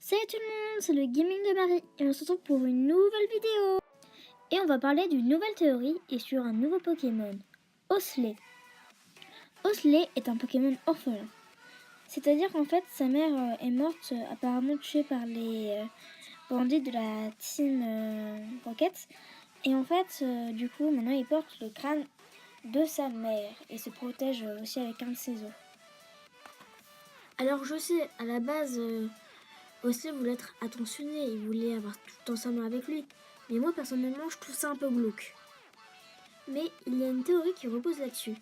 Salut tout le monde, c'est le Gaming de Marie et on se retrouve pour une nouvelle vidéo. Et on va parler d'une nouvelle théorie et sur un nouveau Pokémon, Osley. Osley est un Pokémon orphelin. C'est-à-dire qu'en fait sa mère est morte apparemment tuée par les bandits de la Team Rocket. Et en fait du coup maintenant il porte le crâne de sa mère et se protège aussi avec un de ses os. Alors je sais, à la base... Osley voulait être attentionné, il voulait avoir tout le temps sa main avec lui. Mais moi, personnellement, je trouve ça un peu glauque. Mais il y a une théorie qui repose là-dessus.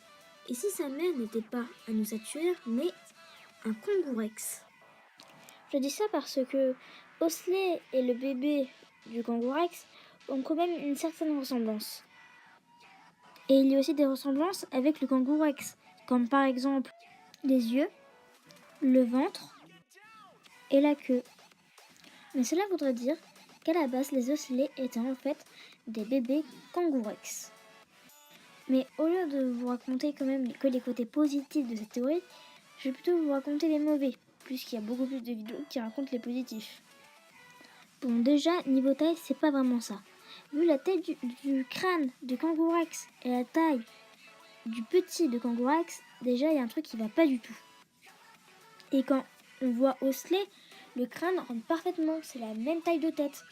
Et si sa mère n'était pas un ossature, mais un kangourex? Je dis ça parce que Osley et le bébé du kangourex ont quand même une certaine ressemblance. Et il y a aussi des ressemblances avec le kangourex, comme par exemple les yeux, le ventre et la queue. Mais cela voudrait dire qu'à la base, les Osley étaient en fait des bébés kangourex. Mais au lieu de vous raconter quand même que les côtés positifs de cette théorie, je vais plutôt vous raconter les mauvais, puisqu'il y a beaucoup plus de vidéos qui racontent les positifs. Bon, déjà, niveau taille, c'est pas vraiment ça. Vu la taille du crâne de kangourex et la taille du petit de kangourex, déjà, il y a un truc qui va pas du tout. Et quand on voit Osley, le crâne rentre parfaitement, c'est la même taille de tête.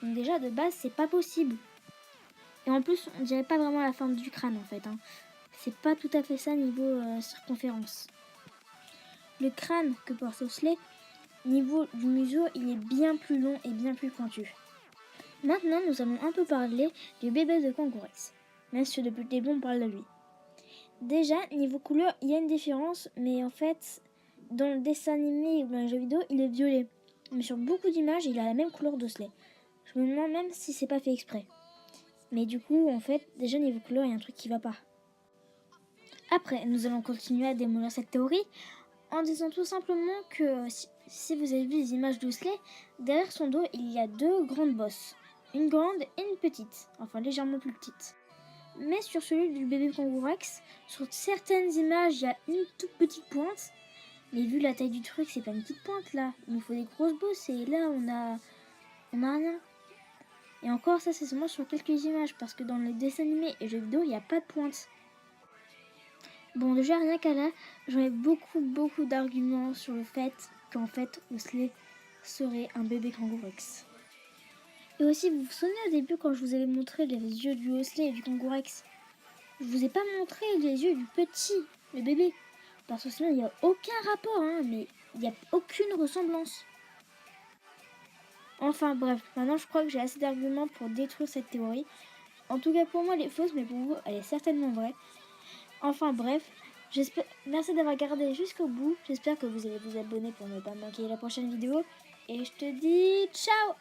Donc déjà de base c'est pas possible. Et en plus on dirait pas vraiment la forme du crâne en fait. C'est pas tout à fait ça niveau circonférence. Le crâne que porte Osley, niveau du museau, il est bien plus long et bien plus pointu. Maintenant nous allons un peu parler du bébé de kangourex. Même si depuis le début on parle de lui. Déjà niveau couleur il y a une différence, mais en fait dans le dessin animé ou dans les jeux vidéo il est violet. Mais sur beaucoup d'images il a la même couleur d'Osley. Je me demande même si c'est pas fait exprès. Mais du coup, en fait, déjà niveau couleur, il y a un truc qui va pas. Après, nous allons continuer à démolir cette théorie en disant tout simplement que si vous avez vu les images d'Osley, derrière son dos, il y a deux grandes bosses. Une grande et une petite, enfin légèrement plus petite. Mais sur celui du bébé kangourex, sur certaines images, il y a une toute petite pointe. Mais vu la taille du truc, c'est pas une petite pointe là. Il nous faut des grosses bosses et là, on a rien. Et encore, ça c'est seulement sur quelques images, parce que dans les dessins animés et jeux vidéo, il n'y a pas de pointe. Bon, déjà, rien qu'à là, j'en ai beaucoup d'arguments sur le fait qu'en fait, Osley serait un bébé kangourex. Et aussi, vous vous souvenez au début quand je vous avais montré les yeux du Osley et du kangourex? Je vous ai pas montré les yeux du petit, le bébé. Parce que sinon, il n'y a aucun rapport, mais il n'y a aucune ressemblance. Enfin bref, maintenant je crois que j'ai assez d'arguments pour détruire cette théorie. En tout cas pour moi elle est fausse, mais pour vous elle est certainement vraie. Enfin bref, merci d'avoir regardé jusqu'au bout. J'espère que vous allez vous abonner pour ne pas manquer la prochaine vidéo. Et je te dis ciao!